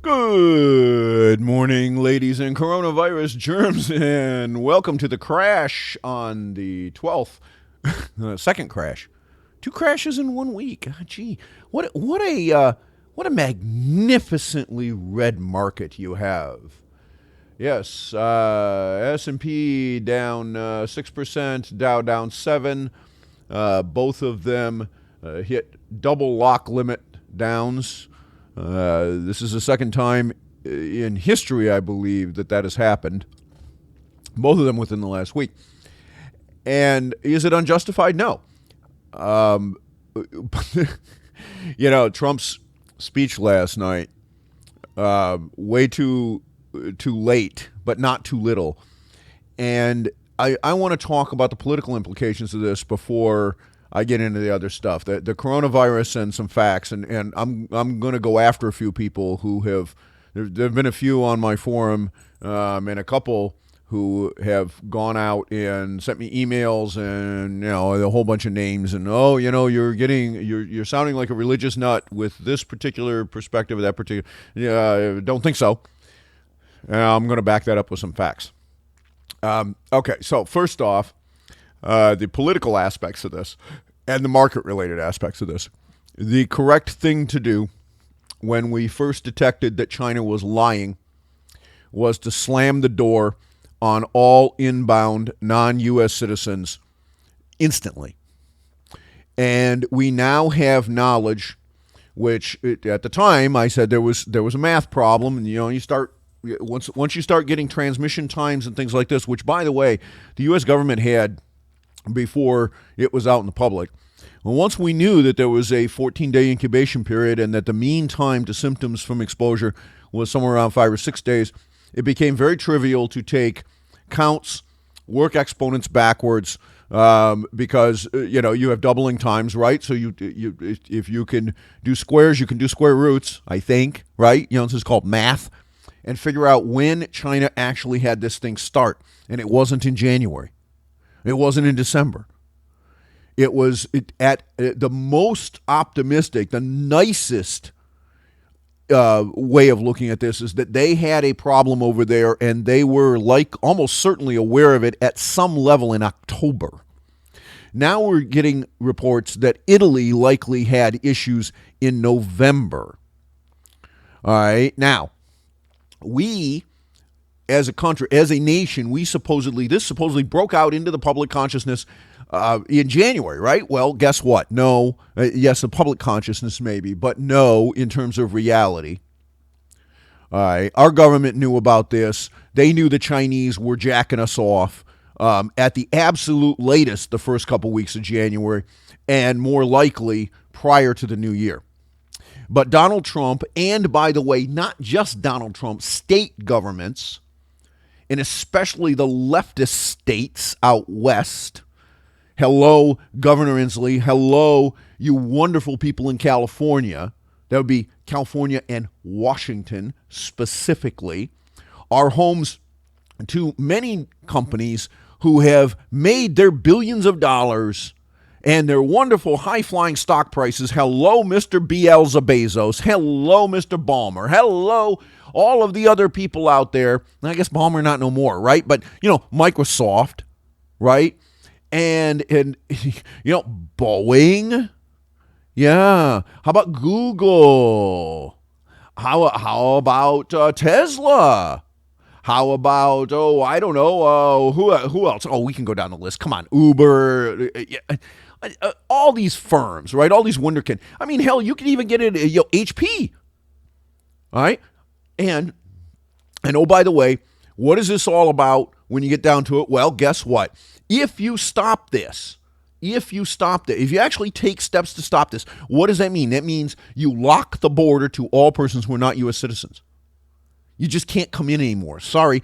Good morning, ladies and coronavirus germs, and welcome to the crash on the 12th. Second crash. Two crashes in 1 week. Gee, what a magnificently red market you have. Yes, S&P down 6%, Dow down 7. Both of them hit double lock limit downs. This is the second time in history, I believe, that has happened. Both of them within the last week. And is it unjustified? No. Trump's speech last night, way too late, but not too little. And I want to talk about the political implications of this before I get into the other stuff, the coronavirus and some facts, and I'm going to go after a few people who have. There have been a few on my forum, and a couple who have gone out and sent me emails and a whole bunch of names and you're sounding like a religious nut with this particular perspective or that particular. Don't think so. I'm going to back that up with some facts. Okay, so first off. The political aspects of this and the market-related aspects of this. The correct thing to do when we first detected that China was lying was to slam the door on all inbound non-U.S. citizens instantly. And we now have knowledge, which at the time I said there was a math problem, and you start once you start getting transmission times and things like this, which by the way the U.S. government had before it was out in the public. Well, once we knew that there was a 14-day incubation period and that the mean time to symptoms from exposure was somewhere around 5 or 6 days, it became very trivial to take counts, work exponents backwards, because you have doubling times, right? So if you can do squares, you can do square roots, I think, right? This is called math, and figure out when China actually had this thing start, and it wasn't in January. It wasn't in December. It was at the most optimistic, the nicest way of looking at this is that they had a problem over there and they were almost certainly aware of it at some level in October. Now we're getting reports that Italy likely had issues in November. All right. Now, we as a country, as a nation, this supposedly broke out into the public consciousness in January, right? Well, guess what? No. Yes, the public consciousness maybe, but no in terms of reality. All right. Our government knew about this. They knew the Chinese were jacking us off at the absolute latest the first couple weeks of January, and more likely prior to the new year. But Donald Trump, and by the way, not just Donald Trump, state governments, and especially the leftist states out west. Hello, Governor Inslee. Hello, you wonderful people in California. That would be California and Washington specifically, are homes to many companies who have made their billions of dollars and their wonderful high-flying stock prices. Hello, Mr. Bezos. Hello, Mr. Ballmer. Hello, all of the other people out there. I guess Ballmer not no more, right? But, Microsoft, right? And Boeing. Yeah. How about Google? How about Tesla? How about, I don't know, who else? Oh, we can go down the list. Come on, Uber. All these firms, right? All these wonderkin. I mean, hell, you can even get it, HP. All right? And oh, by the way, what is this all about when you get down to it? Well, guess what? If you actually take steps to stop this, what does that mean? That means you lock the border to all persons who are not U.S. citizens. You just can't come in anymore. Sorry.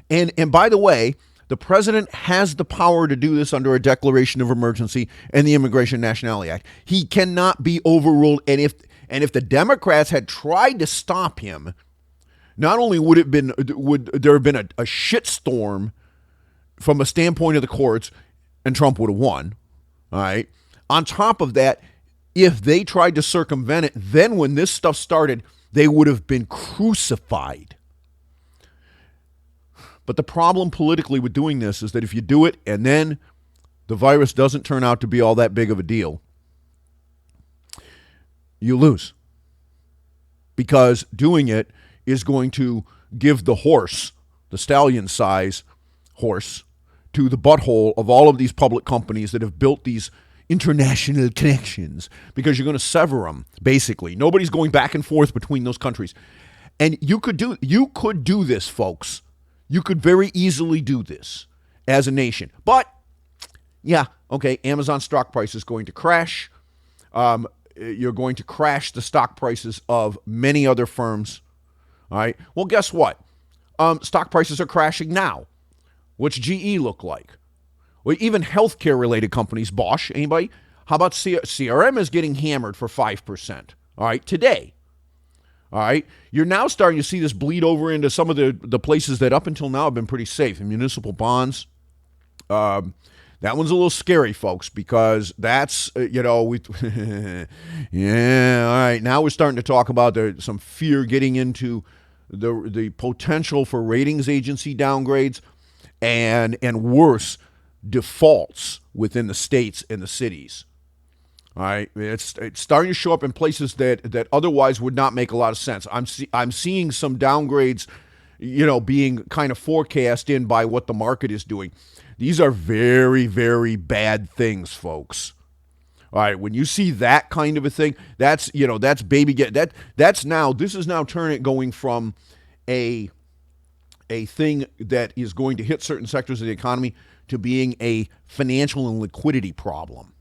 And by the way, the president has the power to do this under a declaration of emergency and the Immigration and Nationality Act. He cannot be overruled. And if the Democrats had tried to stop him, not only would there have been a shitstorm from a standpoint of the courts, and Trump would have won. All right. On top of that, if they tried to circumvent it, then when this stuff started, They would have been crucified. But the problem politically with doing this is that if you do it and then the virus doesn't turn out to be all that big of a deal, you lose. Because doing it is going to give the horse, the stallion size horse, to the butthole of all of these public companies that have built these international connections, because you're going to sever them, basically. Nobody's going back and forth between those countries. And you could do this, folks. You could very easily do this as a nation. But, yeah, okay, Amazon stock price is going to crash. You're going to crash the stock prices of many other firms. All right. Well, guess what? Stock prices are crashing now. What's GE look like? Well, even healthcare-related companies, Bosch, anybody? How about CRM is getting hammered for 5%, all right, today. All right. You're now starting to see this bleed over into some of the places that up until now have been pretty safe. The municipal bonds. That one's a little scary, folks, because that's, yeah, all right. Now we're starting to talk about some fear getting into the potential for ratings agency downgrades and worse, defaults within the states and the cities. All right, it's starting to show up in places that otherwise would not make a lot of sense. I'm seeing some downgrades, being kind of forecast in by what the market is doing. These are very, very bad things, folks. All right, when you see that kind of a thing, that's baby get that's now, this is now going from a thing that is going to hit certain sectors of the economy to being a financial and liquidity problem.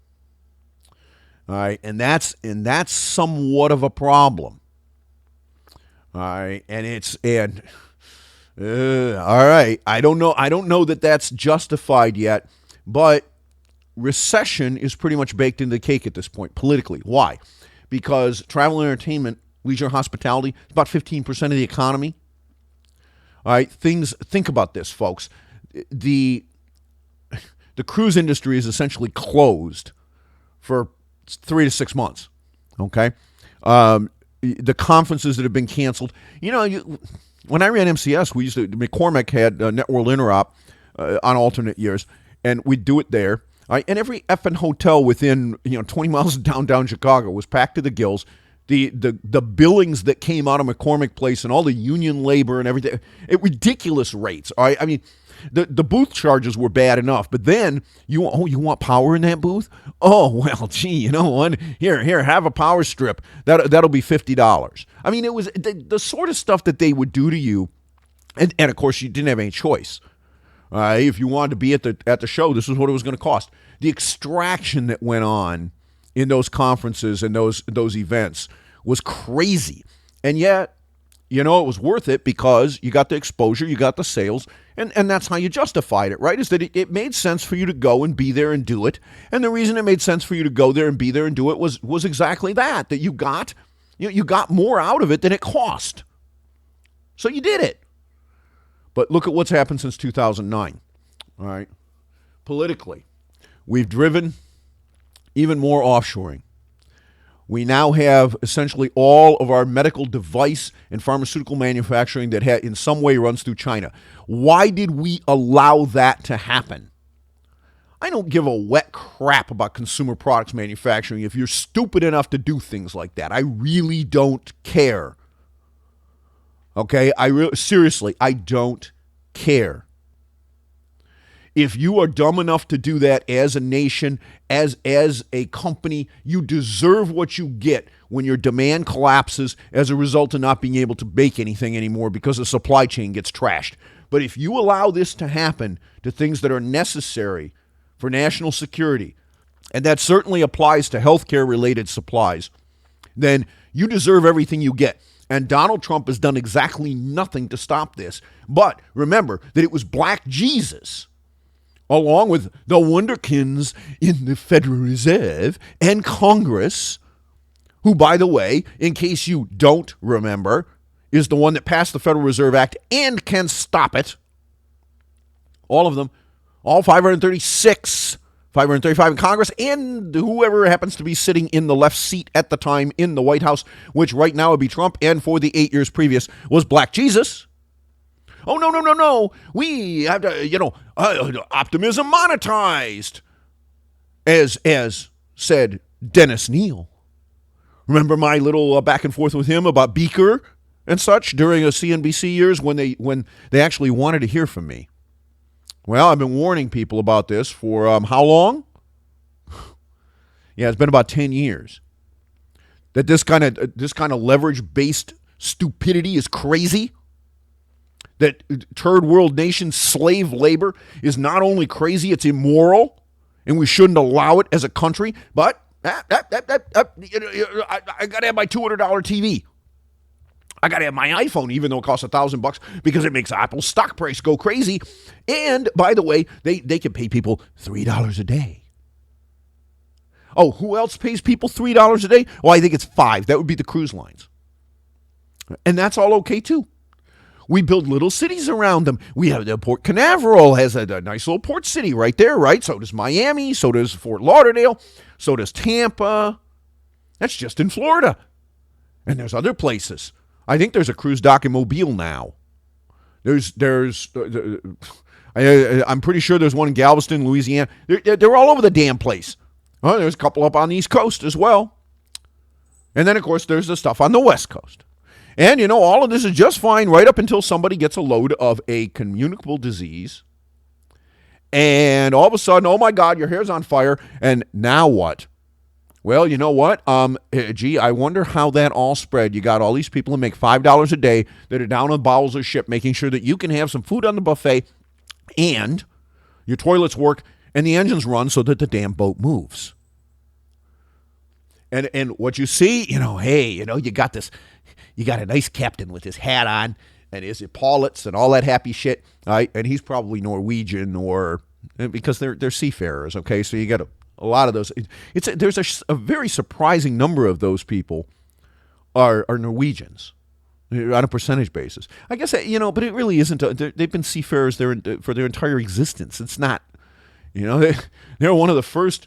All right, and that's somewhat of a problem. All right, all right, I don't know that that's justified yet, but recession is pretty much baked into the cake at this point politically. Why? Because travel and entertainment, leisure, hospitality, is about 15% of the economy. All right, think about this, folks. The cruise industry is essentially closed for 3 to 6 months, okay? The conferences that have been canceled. When I ran MCS, McCormick had Net World Interop on alternate years, and we'd do it there. Right? And every effing hotel within 20 miles of downtown Chicago was packed to the gills. The billings that came out of McCormick Place and all the union labor and everything, at ridiculous rates. All right? I mean, the booth charges were bad enough, but then you want power in that booth? Oh, well, gee, here, have a power strip. That'll be $50. I mean, it was the sort of stuff that they would do to you, and of course you didn't have any choice. If you wanted to be at the show, this is what it was going to cost. The extraction that went on in those conferences and those events was crazy, and yet, it was worth it because you got the exposure, you got the sales, and that's how you justified it, right? Is that it made sense for you to go and be there and do it. And the reason it made sense for you to go there and be there and do it was exactly that you got more out of it than it cost. So you did it. But look at what's happened since 2009. All right. Politically, we've driven even more offshoring. We now have essentially all of our medical device and pharmaceutical manufacturing that in some way runs through China. Why did we allow that to happen? I don't give a wet crap about consumer products manufacturing if you're stupid enough to do things like that. I really don't care. Okay? Seriously, I don't care. If you are dumb enough to do that as a nation, as a company, you deserve what you get when your demand collapses as a result of not being able to bake anything anymore because the supply chain gets trashed. But if you allow this to happen to things that are necessary for national security, and that certainly applies to healthcare-related supplies, then you deserve everything you get. And Donald Trump has done exactly nothing to stop this. But remember that it was Black Jesus, along with the wonderkins in the Federal Reserve and Congress, who, by the way, in case you don't remember, is the one that passed the Federal Reserve Act and can stop it. All of them, all 536 535 in Congress, and whoever happens to be sitting in the left seat at the time in the White House, which right now would be Trump, and for the 8 years previous was Black Jesus. Oh, no. We have to, optimism monetized, as said Dennis Neal. Remember my little back and forth with him about Beaker and such during a CNBC years when they actually wanted to hear from me. Well, I've been warning people about this for how long? Yeah, it's been about 10 years. That this kind of leverage-based stupidity is crazy. That third world nation slave labor is not only crazy, it's immoral, and we shouldn't allow it as a country. But I got to have my $200 TV. I got to have my iPhone, even though it costs $1,000, because it makes Apple's stock price go crazy. And by the way, they can pay people $3 a day. Oh, who else pays people $3 a day? Well, I think it's $5. That would be the cruise lines. And that's all okay, too. We build little cities around them. We have the Port Canaveral has a nice little port city right there, right? So does Miami. So does Fort Lauderdale. So does Tampa. That's just in Florida. And there's other places. I think there's a cruise dock in Mobile now. I'm pretty sure there's one in Galveston, Louisiana. They're all over the damn place. Oh, there's a couple up on the East Coast as well. And then, of course, there's the stuff on the West Coast. And, all of this is just fine right up until somebody gets a load of a communicable disease. And all of a sudden, oh, my God, your hair's on fire. And now what? Well, you know what? I wonder how that all spread. You got all these people who make $5 a day that are down on the bowels of ship, making sure that you can have some food on the buffet and your toilets work and the engines run so that the damn boat moves. And what you see, you got this, you got a nice captain with his hat on and his epaulets and all that happy shit, right? And he's probably Norwegian or because they're seafarers, okay? So you got a lot of those. There's a very surprising number of those people are Norwegians on a percentage basis. I guess, but it really isn't. They've been seafarers for their entire existence. It's not, they're one of the first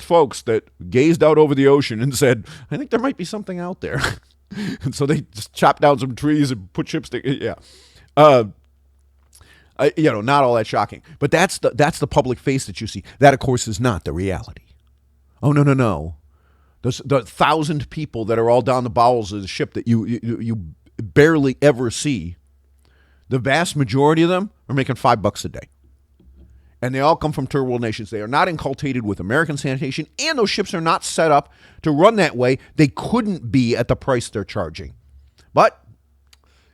folks that gazed out over the ocean and said, I think there might be something out there. And so they just chopped down some trees and put ships together. Yeah. Not all that shocking. But that's the public face that you see. That, of course, is not the reality. Oh, no. The 1,000 people that are all down the bowels of the ship that you barely ever see, the vast majority of them are making $5 a day. And they all come from third world nations. They are not inculcated with American sanitation, and those ships are not set up to run that way. They couldn't be at the price they're charging. But,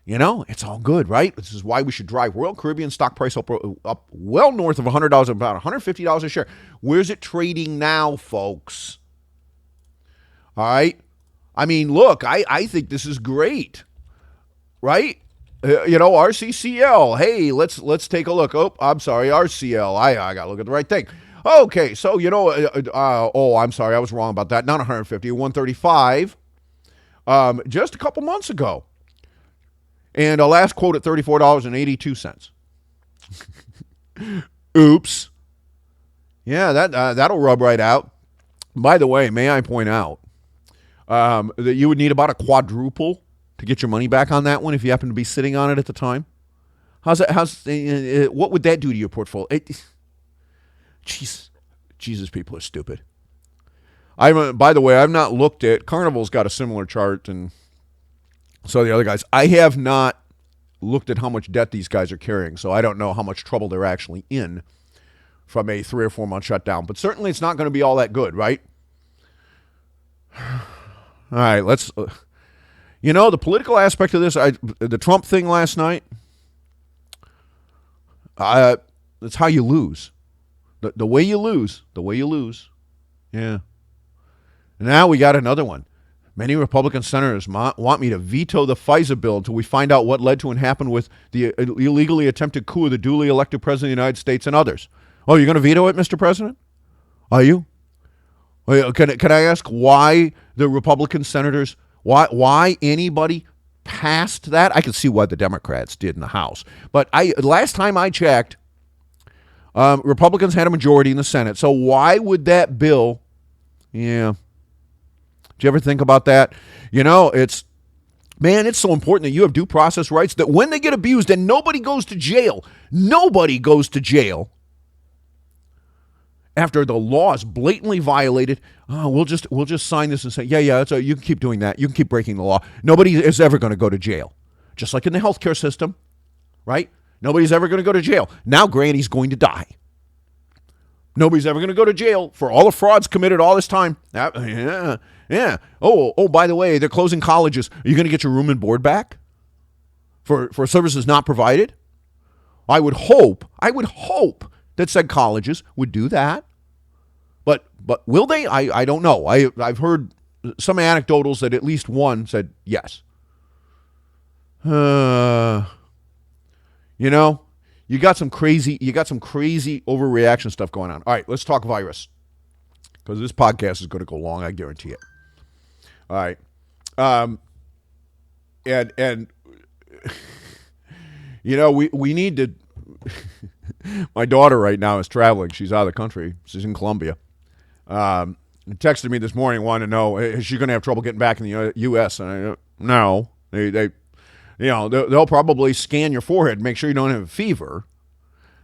it's all good, right? This is why we should drive Royal Caribbean stock price up well north of $100, about $150 a share. Where's it trading now, folks? All right? I mean, look, I think this is great, right? RCCL. Hey, let's take a look. Oh, I'm sorry, RCL. I got to look at the right thing. Okay, so, I'm sorry, I was wrong about that. Not 150, 135 just a couple months ago. And a last quote at $34.82. Oops. Yeah, that'll rub right out. By the way, may I point out that you would need about a quadruple to get your money back on that one if you happen to be sitting on it at the time. What would that do to your portfolio? Jesus, people are stupid. By the way, I've not looked at, Carnival's got a similar chart, and so the other guys. I have not looked at how much debt these guys are carrying, so I don't know how much trouble they're actually in from a 3 or 4 month shutdown. But certainly it's not going to be all that good, right? All right, let's... the political aspect of this, the Trump thing last night, that's how you lose. The way you lose. Yeah. And now we got another one. Many Republican senators want me to veto the FISA bill until we find out what led to and happened with the illegally attempted coup of the duly elected president of the United States and others. Oh, you're going to veto it, Mr. President? Are you? Can I ask why the Republican senators... Why anybody passed that? I can see why the Democrats did in the House. But last time I checked, Republicans had a majority in the Senate. So why would that bill, yeah. Did you ever think about that? It's so important that you have due process rights that when they get abused and nobody goes to jail after the law is blatantly violated. We'll just sign this and say, yeah, you can keep doing that. You can keep breaking the law. Nobody is ever going to go to jail. Just like in the healthcare system, right? Nobody's ever going to go to jail. Now Granny's going to die. Nobody's ever going to go to jail for all the frauds committed all this time. Yeah. Oh, by the way, they're closing colleges. Are you going to get your room and board back for services not provided? I would hope that said colleges would do that. But will they? I don't know. I've heard some anecdotals that at least one said yes. You got some crazy overreaction stuff going on. All right, let's talk virus, because this podcast is going to go long, I guarantee it. All right, and we need to. My daughter right now is traveling. She's out of the country. She's in Colombia. Texted me this morning, wanted to know, is she going to have trouble getting back in the U.S.? And no, they'll probably scan your forehead, make sure you don't have a fever.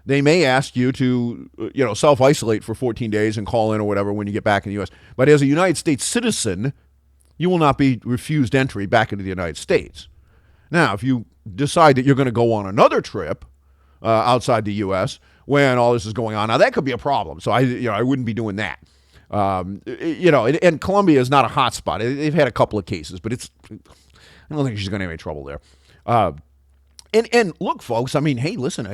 They may ask you to, self-isolate for 14 days and call in or whatever when you get back in the U.S. But as a United States citizen, you will not be refused entry back into the United States. Now, if you decide that you're going to go on another trip outside the U.S. when all this is going on, now that could be a problem. So I wouldn't be doing that. And Colombia is not a hot spot. They've had a couple of cases, but I don't think she's going to have any trouble there. And look, folks, I mean, hey, listen,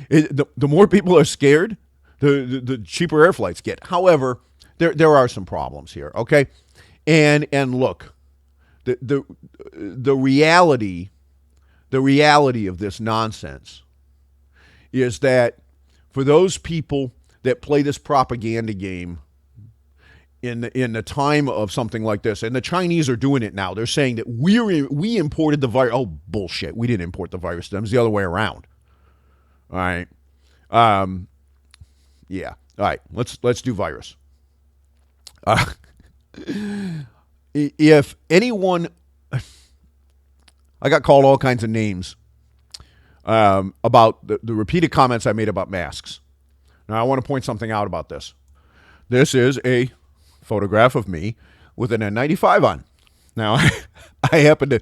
the more people are scared, the cheaper air flights get. However, there are some problems here, okay? And look, the reality of this nonsense is that for those people that play this propaganda game in the time of something like this, and the Chinese are doing it now. They're saying that we imported the virus. Oh, bullshit. We didn't import the virus. It was the other way around. All right. Yeah. All right. Let's do virus. If anyone, I got called all kinds of names about the repeated comments I made about masks. Now, I want to point something out about this. This is a photograph of me with an N95 on. Now, I happen to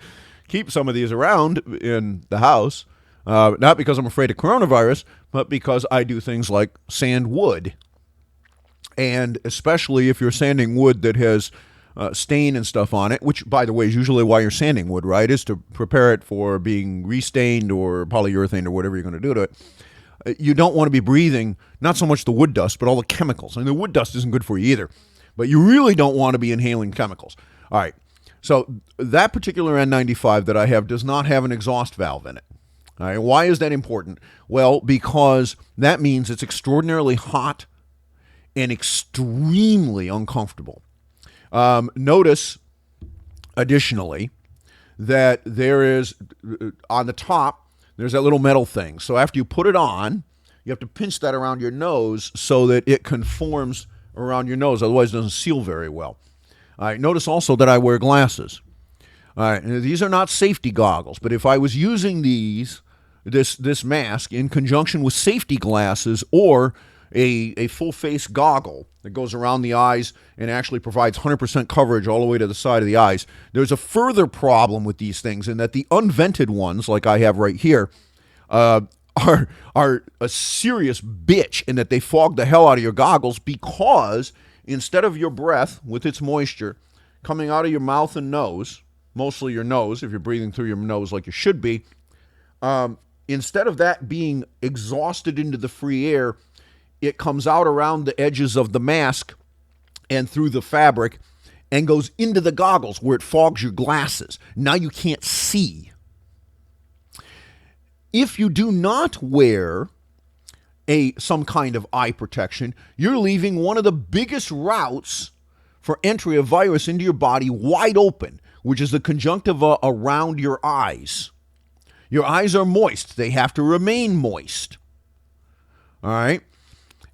keep some of these around in the house, not because I'm afraid of coronavirus, but because I do things like sand wood. And especially if you're sanding wood that has stain and stuff on it, which, by the way, is usually why you're sanding wood, right, is to prepare it for being restained or polyurethane or whatever you're going to do to it. You don't want to be breathing not so much the wood dust, but all the chemicals. And the wood dust isn't good for you either. But you really don't want to be inhaling chemicals. All right. So that particular N95 that I have does not have an exhaust valve in it. All right. Why is that important? Well, because that means it's extraordinarily hot and extremely uncomfortable. Notice, additionally, that there is, on the top, there's that little metal thing. So after you put it on, you have to pinch that around your nose so that it conforms around your nose. Otherwise, it doesn't seal very well. All right. Notice also that I wear glasses. All right. And these are not safety goggles, but if I was using this mask in conjunction with safety glasses or a full-face goggle that goes around the eyes and actually provides 100% coverage all the way to the side of the eyes, there's a further problem with these things in that the unvented ones, like I have right here, are a serious bitch in that they fog the hell out of your goggles, because instead of your breath with its moisture coming out of your mouth and nose, mostly your nose if you're breathing through your nose like you should be, instead of that being exhausted into the free air, it comes out around the edges of the mask and through the fabric and goes into the goggles where it fogs your glasses. Now you can't see. If you do not wear some kind of eye protection, you're leaving one of the biggest routes for entry of virus into your body wide open, which is the conjunctiva around your eyes. Your eyes are moist. They have to remain moist. All right.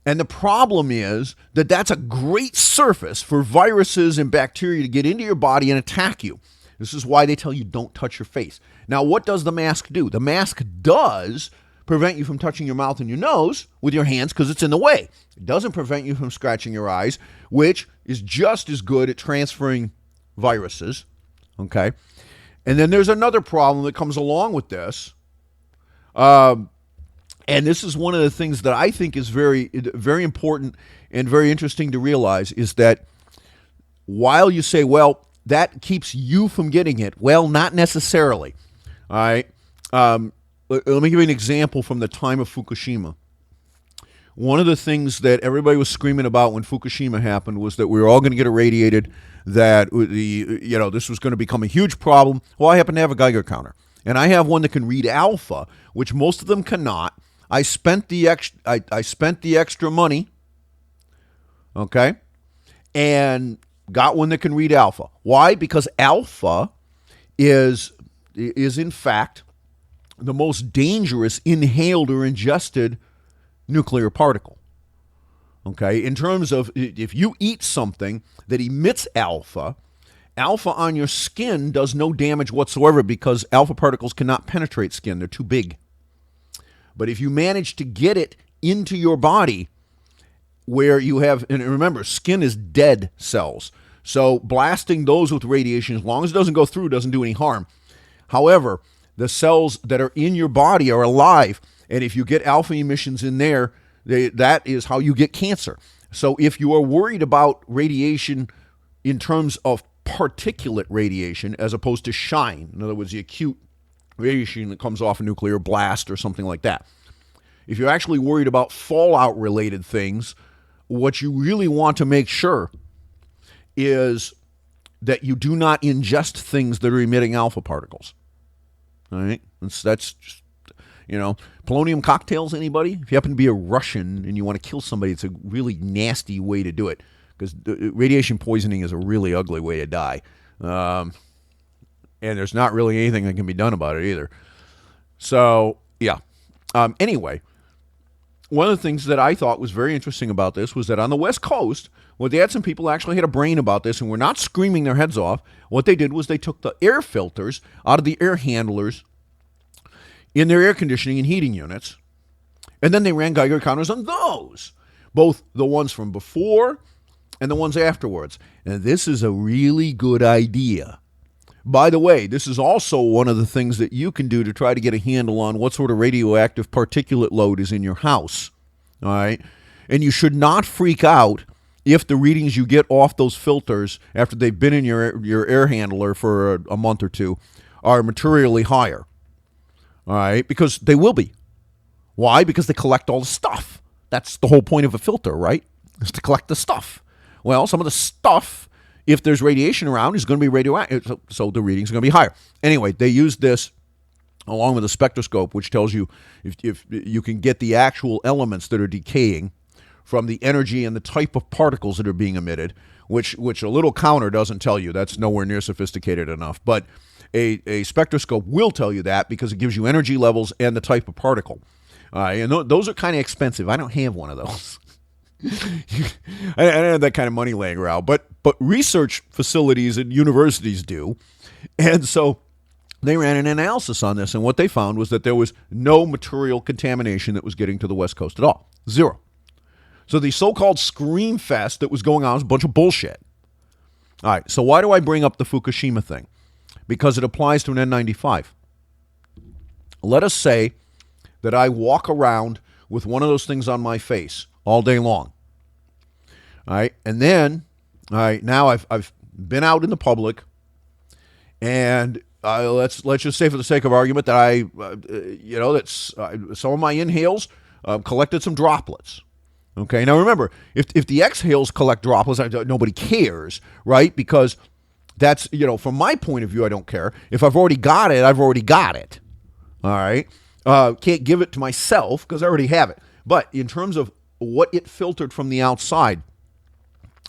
And the problem is that that's a great surface for viruses and bacteria to get into your body and attack you. This is why they tell you don't touch your face. Now, what does the mask do? The mask does prevent you from touching your mouth and your nose with your hands because it's in the way. It doesn't prevent you from scratching your eyes, which is just as good at transferring viruses. Okay. And then there's another problem that comes along with this. And this is one of the things that I think is very, very important and very interesting to realize is that while you say, well, that keeps you from getting it, well, not necessarily. All right. Let me give you an example from the time of Fukushima. One of the things that everybody was screaming about when Fukushima happened was that we were all going to get irradiated, that this was going to become a huge problem. Well, I happen to have a Geiger counter, and I have one that can read alpha, which most of them cannot. I spent the extra money, okay, and got one that can read alpha. Why? Because alpha is in fact the most dangerous inhaled or ingested nuclear particle. Okay, in terms of if you eat something that emits alpha on your skin does no damage whatsoever because alpha particles cannot penetrate skin. They're too big. But if you manage to get it into your body where you have, and remember, skin is dead cells. So blasting those with radiation, as long as it doesn't go through, doesn't do any harm. However, the cells that are in your body are alive. And if you get alpha emissions in there, that is how you get cancer. So if you are worried about radiation in terms of particulate radiation as opposed to shine, in other words, the acute radiation that comes off a nuclear blast or something like that. If you're actually worried about fallout-related things, what you really want to make sure is that you do not ingest things that are emitting alpha particles. All right? That's just, polonium cocktails, anybody? If you happen to be a Russian and you want to kill somebody, it's a really nasty way to do it because radiation poisoning is a really ugly way to die. And there's not really anything that can be done about it either. So, yeah. Anyway, one of the things that I thought was very interesting about this was that on the West Coast, well, they had some people actually had a brain about this and were not screaming their heads off. What they did was they took the air filters out of the air handlers in their air conditioning and heating units, and then they ran Geiger counters on those, both the ones from before and the ones afterwards. And this is a really good idea. By the way, this is also one of the things that you can do to try to get a handle on what sort of radioactive particulate load is in your house. All right? And you should not freak out if the readings you get off those filters after they've been in your air handler for a month or two are materially higher. All right? Because they will be. Why? Because they collect all the stuff. That's the whole point of a filter, right? Is to collect the stuff. Well, some of the stuff, if there's radiation around, is going to be radioactive, so the readings are going to be higher. Anyway, they use this along with a spectroscope, which tells you if you can get the actual elements that are decaying from the energy and the type of particles that are being emitted, which a little counter doesn't tell you. That's nowhere near sophisticated enough. But a spectroscope will tell you that because it gives you energy levels and the type of particle. And those are kind of expensive. I don't have one of those. I don't have that kind of money laying around, but research facilities and universities do. And so they ran an analysis on this, and what they found was that there was no material contamination that was getting to the West Coast at all. Zero. So the so-called scream fest that was going on was a bunch of bullshit. All right, so why do I bring up the Fukushima thing? Because it applies to an N95. Let us say that I walk around with one of those things on my face all day long. All right, and then, all right, now I've been out in the public, and let's just say for the sake of argument that some of my inhales collected some droplets. Okay, now remember, if the exhales collect droplets, nobody cares, right? Because that's, from my point of view, I don't care. If I've already got it, I've already got it. All right, can't give it to myself because I already have it. But in terms of what it filtered from the outside.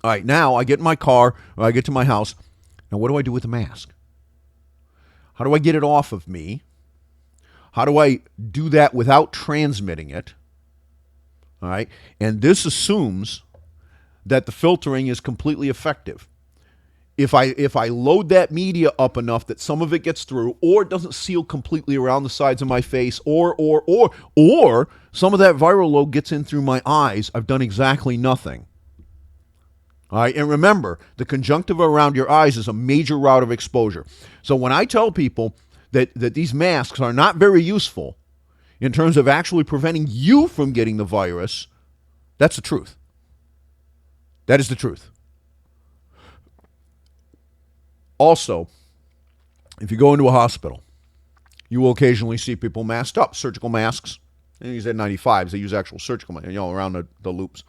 All right, now I get in my car, or I get to my house. Now, what do I do with the mask? How do I get it off of me? How do I do that without transmitting it? All right. And this assumes that the filtering is completely effective. If I load that media up enough that some of it gets through, or it doesn't seal completely around the sides of my face, or some of that viral load gets in through my eyes, I've done exactly nothing. All right, and remember, the conjunctiva around your eyes is a major route of exposure. So when I tell people that these masks are not very useful in terms of actually preventing you from getting the virus, that's the truth. That is the truth. Also, if you go into a hospital, you will occasionally see people masked up, surgical masks. They use N95s. They use actual surgical masks, around the loops.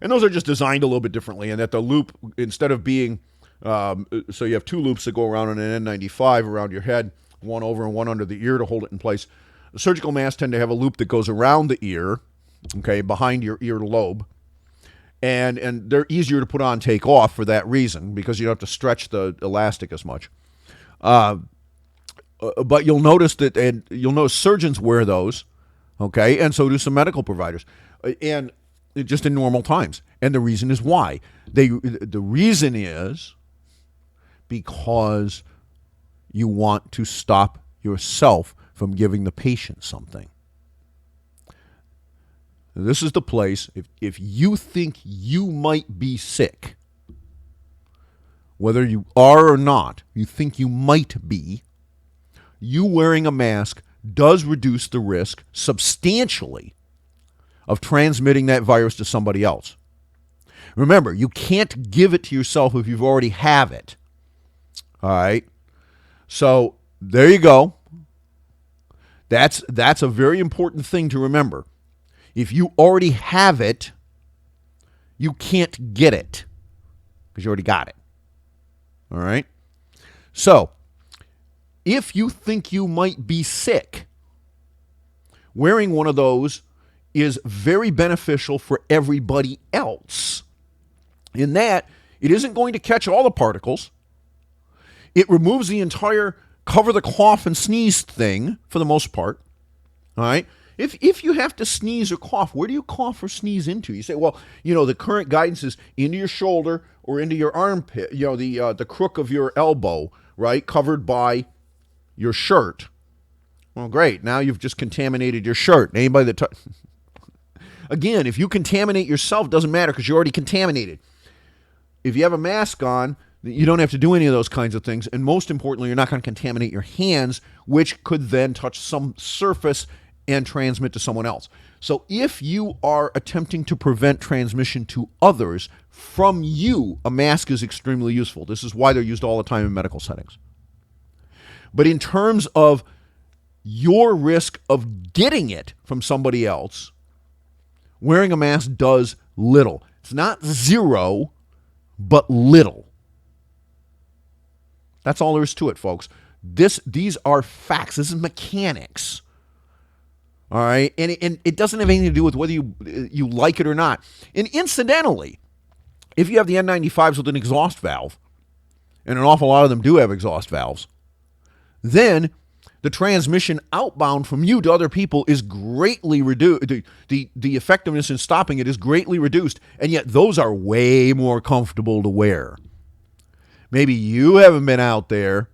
And those are just designed a little bit differently, and that the loop, instead of being, so you have two loops that go around on an N95 around your head, one over and one under the ear to hold it in place. The surgical masks tend to have a loop that goes around the ear, okay, behind your earlobe. And they're easier to put on and take off for that reason, because you don't have to stretch the elastic as much. But you'll notice surgeons wear those, okay, and so do some medical providers, and just in normal times. And the reason is why. The reason is because you want to stop yourself from giving the patient something. This is the place, if you think you might be sick, whether you are or not, you think you might be, you wearing a mask does reduce the risk substantially of transmitting that virus to somebody else. Remember, you can't give it to yourself if you already have it. All right? So there you go. That's a very important thing to remember. If you already have it, you can't get it because you already got it. All right? So, if you think you might be sick, wearing one of those is very beneficial for everybody else. In that, it isn't going to catch all the particles. It removes the entire cover the cough and sneeze thing for the most part. All right? If you have to sneeze or cough, where do you cough or sneeze into? You say, well, the current guidance is into your shoulder or into your armpit, the crook of your elbow, right, covered by your shirt. Well, great. Now you've just contaminated your shirt. Anybody that Again, if you contaminate yourself, it doesn't matter because you're already contaminated. If you have a mask on, you don't have to do any of those kinds of things. And most importantly, you're not going to contaminate your hands, which could then touch some surface and transmit to someone else. So if you are attempting to prevent transmission to others from you, a mask is extremely useful. This is why they're used all the time in medical settings. But in terms of your risk of getting it from somebody else, wearing a mask does little. It's not zero, but little. That's all there is to it, folks. These are facts. This is mechanics. All right, and it doesn't have anything to do with whether you like it or not. And incidentally, if you have the N95s with an exhaust valve, and an awful lot of them do have exhaust valves, then the transmission outbound from you to other people is greatly reduced. The effectiveness in stopping it is greatly reduced, and yet those are way more comfortable to wear. Maybe you haven't been out there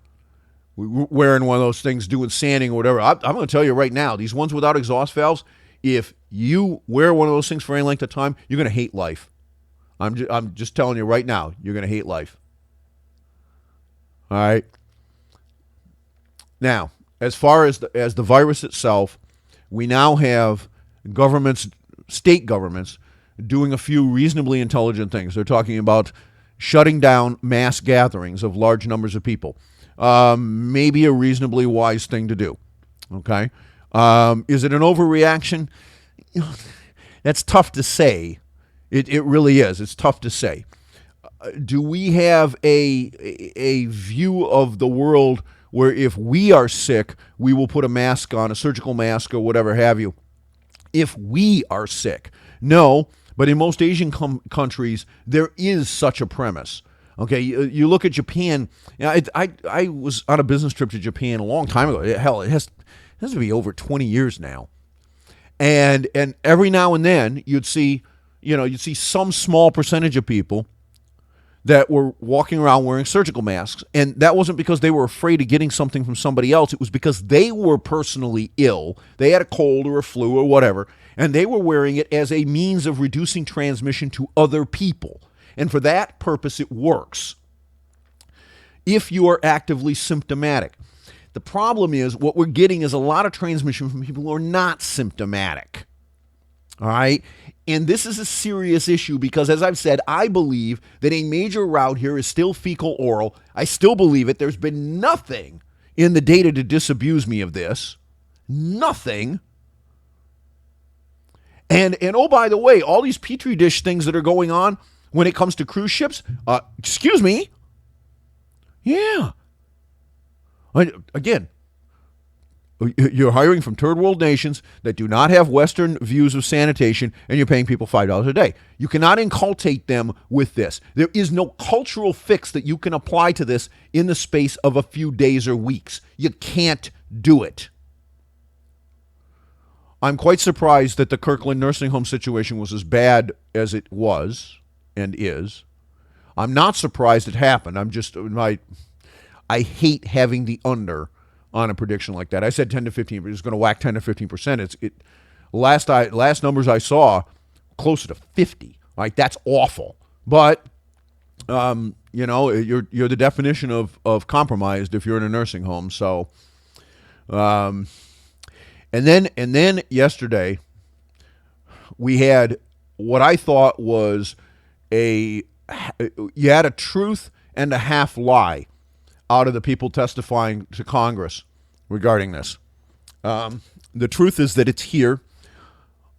wearing one of those things, doing sanding or whatever. I'm going to tell you right now, these ones without exhaust valves, if you wear one of those things for any length of time, you're going to hate life. I'm just telling you right now, you're going to hate life. All right. Now, as far as the virus itself, we now have governments, state governments, doing a few reasonably intelligent things. They're talking about shutting down mass gatherings of large numbers of people. Maybe a reasonably wise thing to do. Okay? Is it an overreaction? That's tough to say. It really is. It's tough to say. Do we have a view of the world where if we are sick, we will put a mask on, a surgical mask or whatever have you, if we are sick? No, but in most Asian countries, there is such a premise. Okay, you look at Japan. I was on a business trip to Japan a long time ago. Hell, it has to be over 20 years now. And every now and then you'd see some small percentage of people that were walking around wearing surgical masks. And that wasn't because they were afraid of getting something from somebody else. It was because they were personally ill. They had a cold or a flu or whatever, and they were wearing it as a means of reducing transmission to other people. And for that purpose, it works if you are actively symptomatic. The problem is what we're getting is a lot of transmission from people who are not symptomatic. All right? And this is a serious issue because, as I've said, I believe that a major route here is still fecal oral. I still believe it. There's been nothing in the data to disabuse me of this. Nothing. And oh, by the way, all these Petri dish things that are going on when it comes to cruise ships, excuse me. Yeah. Again, you're hiring from third world nations that do not have Western views of sanitation, and you're paying people $5 a day. You cannot inculcate them with this. There is no cultural fix that you can apply to this in the space of a few days or weeks. You can't do it. I'm quite surprised that the Kirkland nursing home situation was as bad as it was and is. I'm not surprised it happened. I hate having the under on a prediction like that. I said 10 to 15, but it's going to whack 10 to 15%. Last numbers I saw, closer to 50. Like, that's awful. But you're the definition of compromised if you're in a nursing home. So, and then yesterday we had what I thought was you had a truth and a half lie out of the people testifying to Congress regarding this. The truth is that it's here.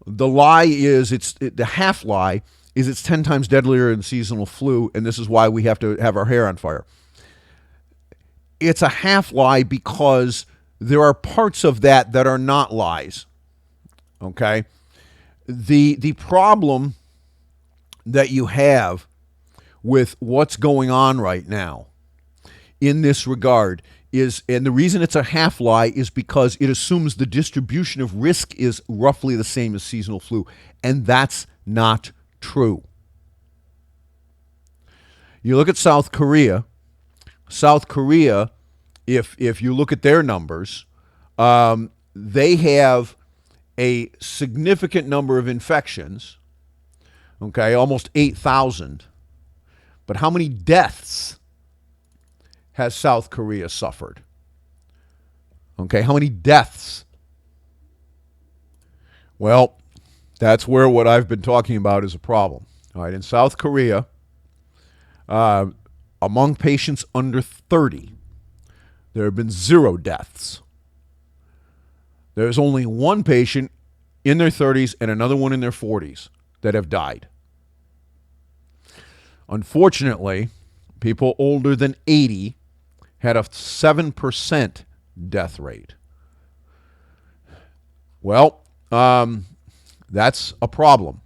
The lie is the half lie is it's 10 times deadlier than seasonal flu, and this is why we have to have our hair on fire. It's a half lie because there are parts of that are not lies. Okay? The problem that you have with what's going on right now in this regard is, and the reason it's a half lie is because it assumes the distribution of risk is roughly the same as seasonal flu, and that's not true. You look at South Korea. South Korea, if you look at their numbers, they have a significant number of infections, okay, almost 8,000. But how many deaths has South Korea suffered? Okay, how many deaths? Well, that's where what I've been talking about is a problem. All right, in South Korea, among patients under 30, there have been 0 deaths. There's only one patient in their 30s and another one in their 40s that have died. Unfortunately, people older than 80 had a 7% death rate. Well, that's a problem.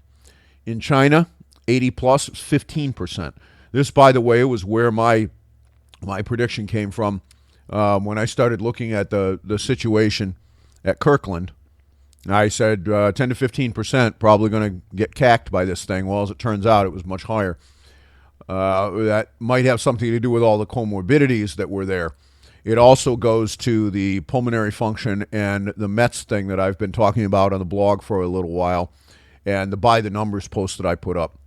In China, 80 plus, 15%. This, by the way, was where my prediction came from when I started looking at the situation at Kirkland. I said 10 to 15% probably going to get cacked by this thing. Well, as it turns out, it was much higher. That might have something to do with all the comorbidities that were there. It also goes to the pulmonary function and the METs thing that I've been talking about on the blog for a little while, and the by the numbers post that I put up.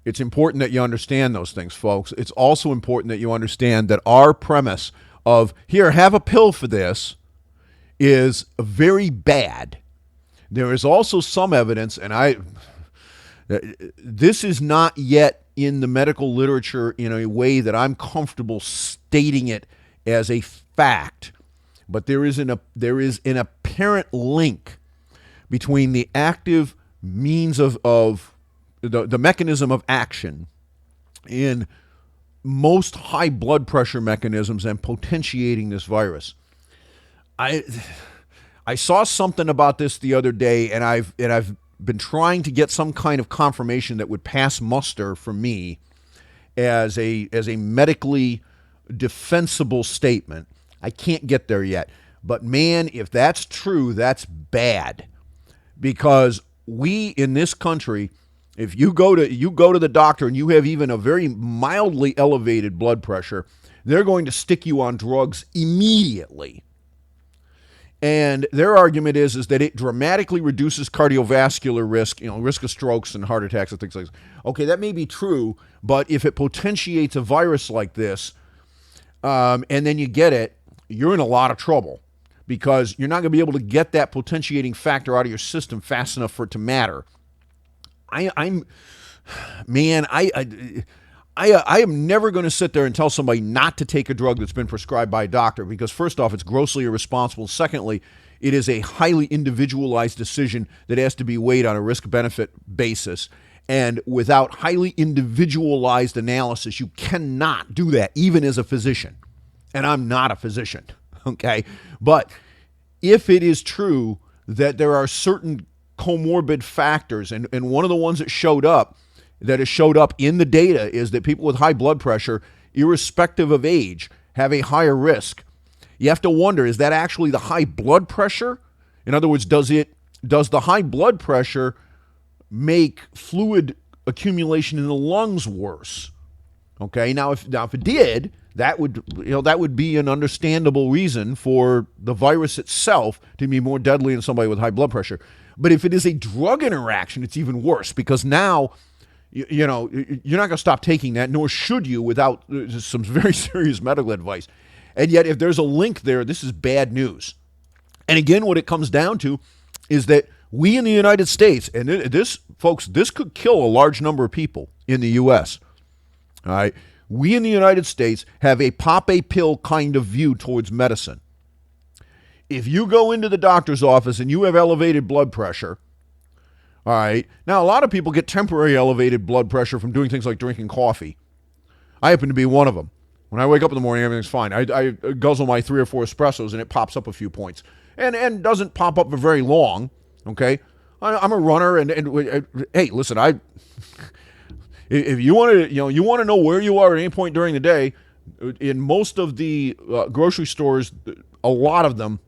It's important that you understand those things, folks. It's also important that you understand that our premise of, here, have a pill for this, is very bad. There is also some evidence, and this is not yet in the medical literature in a way that I'm comfortable stating it as a fact, but there is an apparent link between the active means of the mechanism of action in most high blood pressure mechanisms and potentiating this virus. I saw something about this the other day, and I've been trying to get some kind of confirmation that would pass muster for me as a medically defensible statement. I can't get there yet. But man, if that's true, that's bad. because we in this country, if you go to the doctor and you have even a very mildly elevated blood pressure, they're going to stick you on drugs immediately. And their argument is that it dramatically reduces cardiovascular risk, risk of strokes and heart attacks and things like this. Okay, that may be true, but if it potentiates a virus like this, and then you get it, you're in a lot of trouble because you're not going to be able to get that potentiating factor out of your system fast enough for it to matter. I am never going to sit there and tell somebody not to take a drug that's been prescribed by a doctor because, first off, it's grossly irresponsible. Secondly, it is a highly individualized decision that has to be weighed on a risk-benefit basis. And without highly individualized analysis, you cannot do that, even as a physician. And I'm not a physician, okay? But if it is true that there are certain comorbid factors, and one of the ones that has showed up in the data is that people with high blood pressure, irrespective of age, have a higher risk. You have to wonder, is that actually the high blood pressure? In other words, does the high blood pressure make fluid accumulation in the lungs worse? Okay, now if it did, that would be an understandable reason for the virus itself to be more deadly in somebody with high blood pressure. But if it is a drug interaction, it's even worse because now you're not going to stop taking that, nor should you without some very serious medical advice. And yet, if there's a link there, this is bad news. And again, what it comes down to is that we in the United States, and this could kill a large number of people in the U.S., all right? We in the United States have a pop a pill kind of view towards medicine. If you go into the doctor's office and you have elevated blood pressure, all right, now a lot of people get temporary elevated blood pressure from doing things like drinking coffee. I happen to be one of them. When I wake up in the morning, everything's fine. I guzzle my 3 or 4 espressos and it pops up a few points. And doesn't pop up for very long, okay? I'm a runner and hey, listen, if you want to know where you are at any point during the day, in most of the grocery stores, a lot of them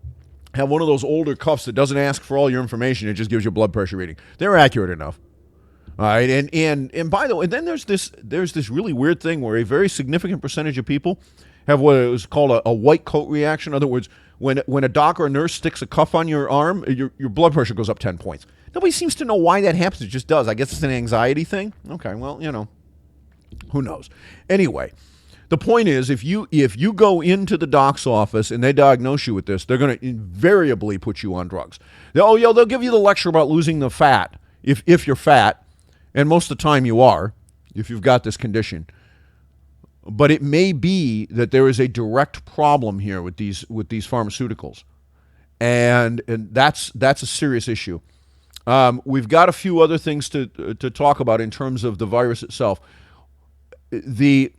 have one of those older cuffs that doesn't ask for all your information. It just gives you a blood pressure reading. They're accurate enough. All right, and by the way, then there's this really weird thing where a very significant percentage of people have what is called a white coat reaction. In other words, when a doc or a nurse sticks a cuff on your arm, your blood pressure goes up 10 points. Nobody seems to know why that happens. It just does. I guess it's an anxiety thing. Okay, well, who knows? Anyway, the point is, if you go into the doc's office and they diagnose you with this, they're going to invariably put you on drugs. They'll give you the lecture about losing the fat if you're fat, and most of the time you are if you've got this condition. But it may be that there is a direct problem here with these pharmaceuticals, and that's a serious issue. We've got a few other things to talk about in terms of the virus itself. The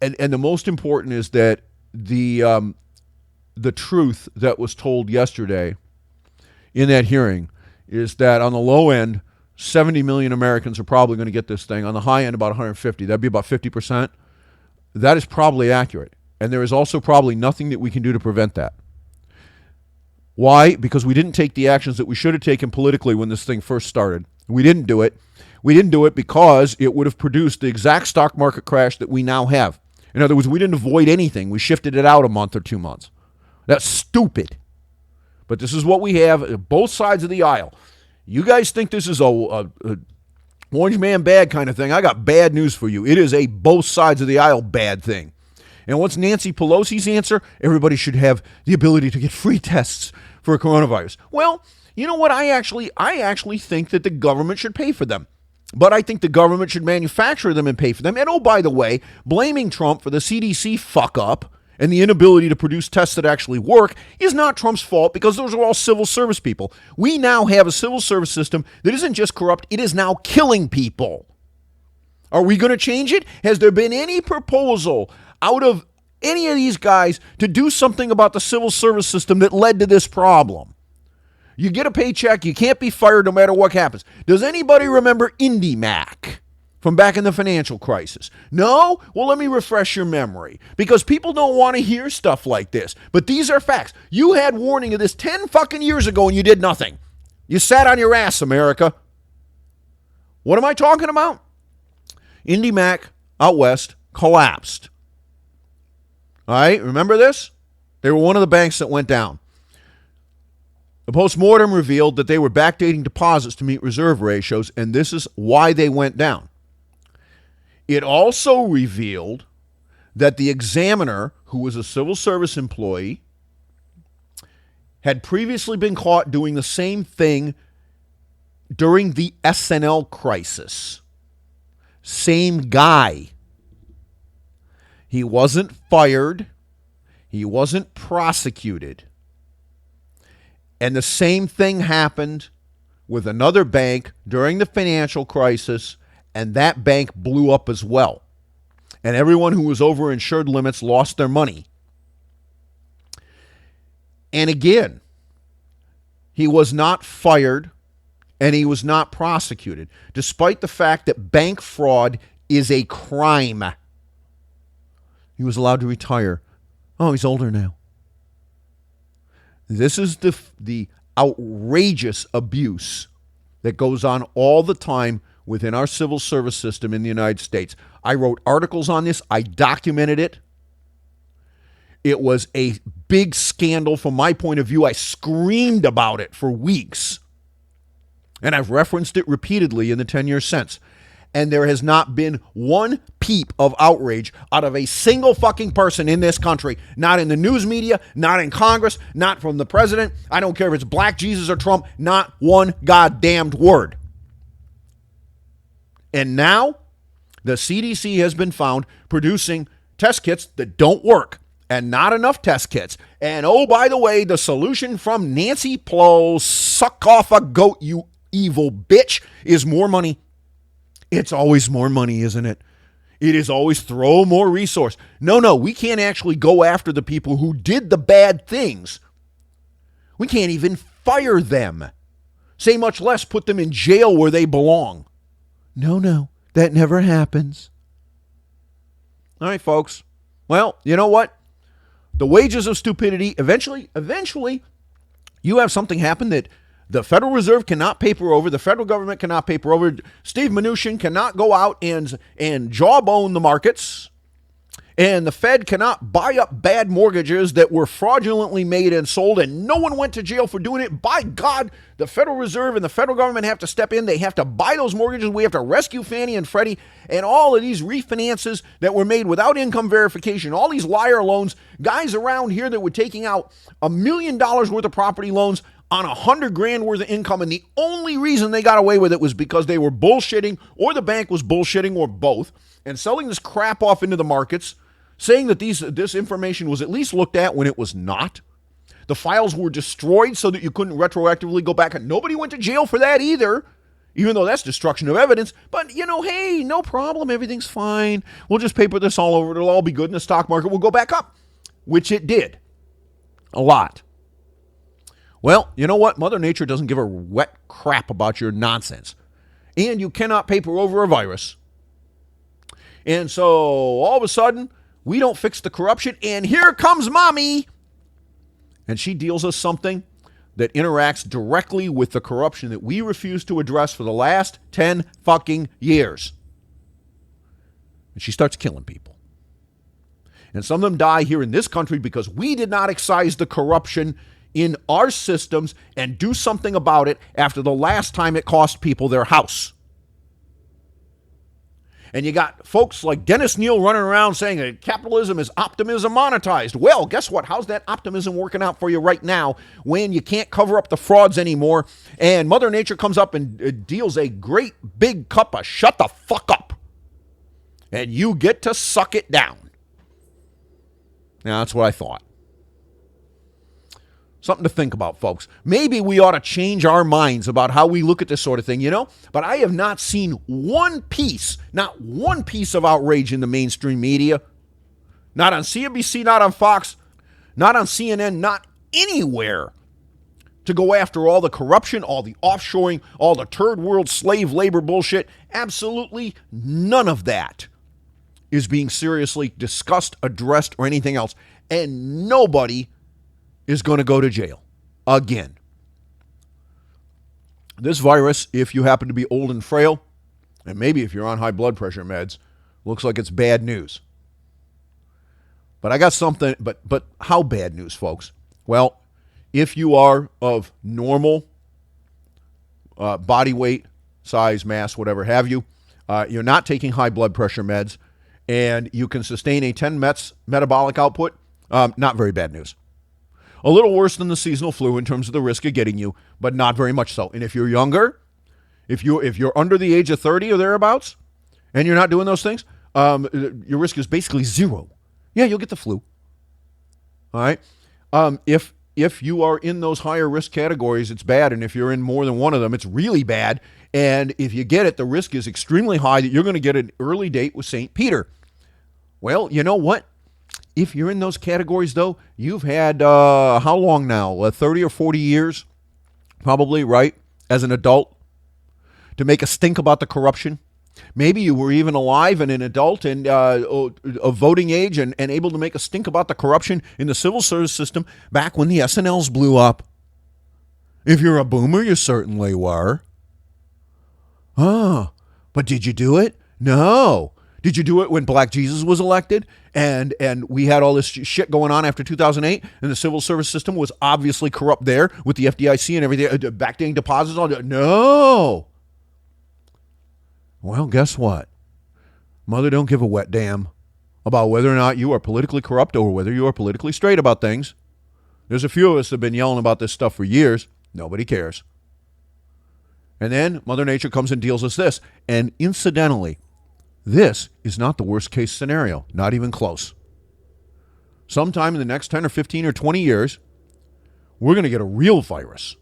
most important is that the truth that was told yesterday in that hearing is that on the low end, 70 million Americans are probably going to get this thing. On the high end, about 150. That'd be about 50%. That is probably accurate. And there is also probably nothing that we can do to prevent that. Why? Because we didn't take the actions that we should have taken politically when this thing first started. We didn't do it. We didn't do it because it would have produced the exact stock market crash that we now have. In other words, we didn't avoid anything. We shifted it out a month or 2 months. That's stupid. But this is what we have, both sides of the aisle. You guys think this is a orange man bad kind of thing? I got bad news for you. It is a both sides of the aisle bad thing. And what's Nancy Pelosi's answer? Everybody should have the ability to get free tests for coronavirus. Well, you know what? I actually think that the government should pay for them. But I think the government should manufacture them and pay for them. And oh, by the way, blaming Trump for the CDC fuck up and the inability to produce tests that actually work is not Trump's fault because those are all civil service people. We now have a civil service system that isn't just corrupt, it is now killing people. Are we going to change it? Has there been any proposal out of any of these guys to do something about the civil service system that led to this problem? You get a paycheck, you can't be fired no matter what happens. Does anybody remember IndyMac from back in the financial crisis? No? Well, let me refresh your memory because people don't want to hear stuff like this. But these are facts. You had warning of this 10 fucking years ago and you did nothing. You sat on your ass, America. What am I talking about? IndyMac out west collapsed. All right, remember this? They were one of the banks that went down. The postmortem revealed that they were backdating deposits to meet reserve ratios, and this is why they went down. It also revealed that the examiner, who was a civil service employee, had previously been caught doing the same thing during the SNL crisis. Same guy. He wasn't fired. He wasn't prosecuted. And the same thing happened with another bank during the financial crisis, and that bank blew up as well. And everyone who was over insured limits lost their money. And again, he was not fired and he was not prosecuted, despite the fact that bank fraud is a crime. He was allowed to retire. Oh, he's older now. This is the outrageous abuse that goes on all the time within our civil service system in the United States. I wrote articles on this. I documented it. It was a big scandal from my point of view. I screamed about it for weeks. And I've referenced it repeatedly in the 10 years since. And there has not been one peep of outrage out of a single fucking person in this country. Not in the news media, not in Congress, not from the president. I don't care if it's Black Jesus or Trump. Not one goddamned word. And now the CDC has been found producing test kits that don't work. And not enough test kits. And oh, by the way, the solution from Nancy Pelosi, suck off a goat, you evil bitch, is more money. It's always more money, isn't it? It is always throw more resource. No, we can't actually go after the people who did the bad things. We can't even fire them. Say much less put them in jail where they belong. No, that never happens. All right, folks. Well, you know what? The wages of stupidity, eventually, you have something happen that the Federal Reserve cannot paper over, the federal government cannot paper over, Steve Mnuchin cannot go out and jawbone the markets, and the Fed cannot buy up bad mortgages that were fraudulently made and sold, and no one went to jail for doing it. By God, the Federal Reserve and the federal government have to step in. They have to buy those mortgages. We have to rescue Fannie and Freddie and all of these refinances that were made without income verification, all these liar loans, guys around here that were taking out $1 million worth of property loans on $100,000 worth of income, and the only reason they got away with it was because they were bullshitting, or the bank was bullshitting, or both, and selling this crap off into the markets, saying that this information was at least looked at when it was not. The files were destroyed so that you couldn't retroactively go back, and nobody went to jail for that either, even though that's destruction of evidence. But, hey, no problem, everything's fine. We'll just paper this all over. It'll all be good, and the stock market will go back up, which it did. A lot. Well, you know what? Mother Nature doesn't give a wet crap about your nonsense. And you cannot paper over a virus. And so all of a sudden, we don't fix the corruption, and here comes mommy. And she deals us something that interacts directly with the corruption that we refuse to address for the last 10 fucking years. And she starts killing people. And some of them die here in this country because we did not excise the corruption in our systems and do something about it after the last time it cost people their house. And you got folks like Dennis Neal running around saying that capitalism is optimism monetized. Well, guess what? How's that optimism working out for you right now when you can't cover up the frauds anymore, and Mother Nature comes up and deals a great big cup of shut the fuck up, and you get to suck it down? Now, that's what I thought. Something to think about, folks. Maybe we ought to change our minds about how we look at this sort of thing, But I have not seen not one piece of outrage in the mainstream media. Not on CNBC, not on Fox, not on CNN, not anywhere to go after all the corruption, all the offshoring, all the third world slave labor bullshit. Absolutely none of that is being seriously discussed, addressed, or anything else. And nobody is going to go to jail again. This virus, if you happen to be old and frail, and maybe if you're on high blood pressure meds, looks like it's bad news. But I got something, but how bad news, folks? Well, if you are of normal body weight, size, mass, whatever have you, you're not taking high blood pressure meds, and you can sustain a 10 METs metabolic output, not very bad news. A little worse than the seasonal flu in terms of the risk of getting you, but not very much so. And if you're younger, if you're under the age of 30 or thereabouts, and you're not doing those things, your risk is basically zero. Yeah, you'll get the flu. All right. If you are in those higher risk categories, it's bad. And if you're in more than one of them, it's really bad. And if you get it, the risk is extremely high that you're going to get an early date with St. Peter. Well, you know what? If you're in those categories, though, you've had, how long now? 30 or 40 years, probably, right? As an adult, to make a stink about the corruption. Maybe you were even alive and an adult and of voting age and able to make a stink about the corruption in the civil service system back when the SNLs blew up. If you're a boomer, you certainly were. Oh, but did you do it? No. Did you do it when Black Jesus was elected and we had all this shit going on after 2008 and the civil service system was obviously corrupt there with the FDIC and everything, backdating deposits? No. Well, guess what? Mother don't give a wet damn about whether or not you are politically corrupt or whether you are politically straight about things. There's a few of us that have been yelling about this stuff for years. Nobody cares. And then Mother Nature comes and deals us this. And incidentally, this is not the worst case scenario. Not even close. Sometime in the next 10 or 15 or 20 years, we're going to get a real virus.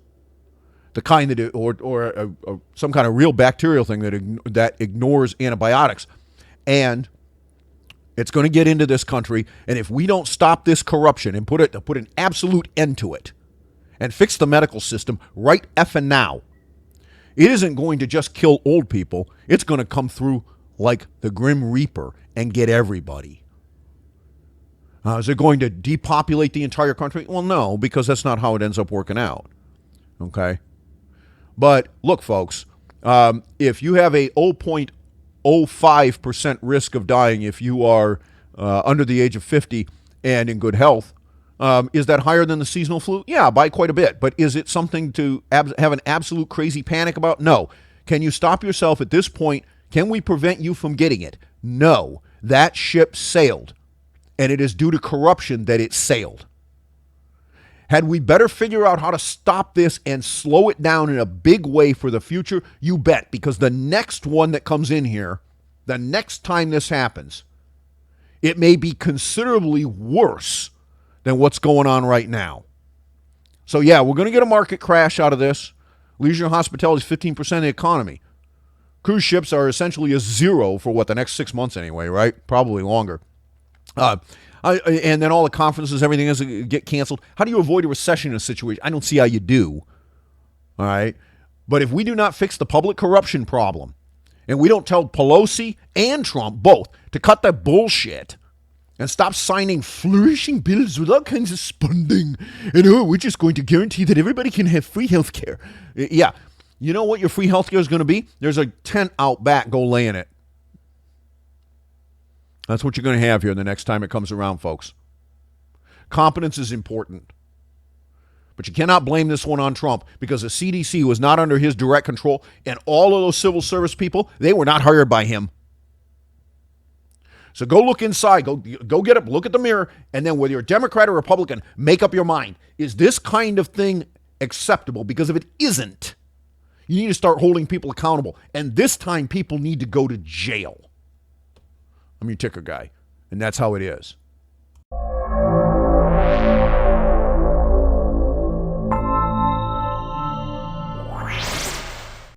The kind that, or some kind of real bacterial thing that ignores antibiotics. And it's going to get into this country. And if we don't stop this corruption and put an absolute end to it and fix the medical system right effing now, it isn't going to just kill old people. It's going to come through like the Grim Reaper and get everybody. Is it going to depopulate the entire country? Well, no, because that's not how it ends up working out. Okay? But look, folks, if you have a 0.05% risk of dying if you are under the age of 50 and in good health, is that higher than the seasonal flu? Yeah, by quite a bit. But is it something to have an absolute crazy panic about? No. Can you stop yourself at this point? Can we prevent you from getting it? No. That ship sailed, and it is due to corruption that it sailed. Had we better figure out how to stop this and slow it down in a big way for the future? You bet, because the next one that comes in here, the next time this happens, it may be considerably worse than what's going on right now. So yeah, we're going to get a market crash out of this. Leisure and hospitality is 15% of the economy. Cruise ships are essentially a zero for the next 6 months anyway, right? Probably longer. And then all the conferences, everything has to get canceled. How do you avoid a recession in a situation? I don't see how you do. All right. But if we do not fix the public corruption problem, and we don't tell Pelosi and Trump both to cut that bullshit and stop signing flourishing bills with all kinds of spending, and we're just going to guarantee that everybody can have free health care. Yeah. You know what your free health care is going to be? There's a tent out back. Go lay in it. That's what you're going to have here the next time it comes around, folks. Competence is important. But you cannot blame this one on Trump because the CDC was not under his direct control, and all of those civil service people, they were not hired by him. So go look inside. Go get up, look at the mirror, and then whether you're a Democrat or Republican, make up your mind. Is this kind of thing acceptable? Because if it isn't, you need to start holding people accountable. And this time, people need to go to jail. I'm your ticker guy, and that's how it is.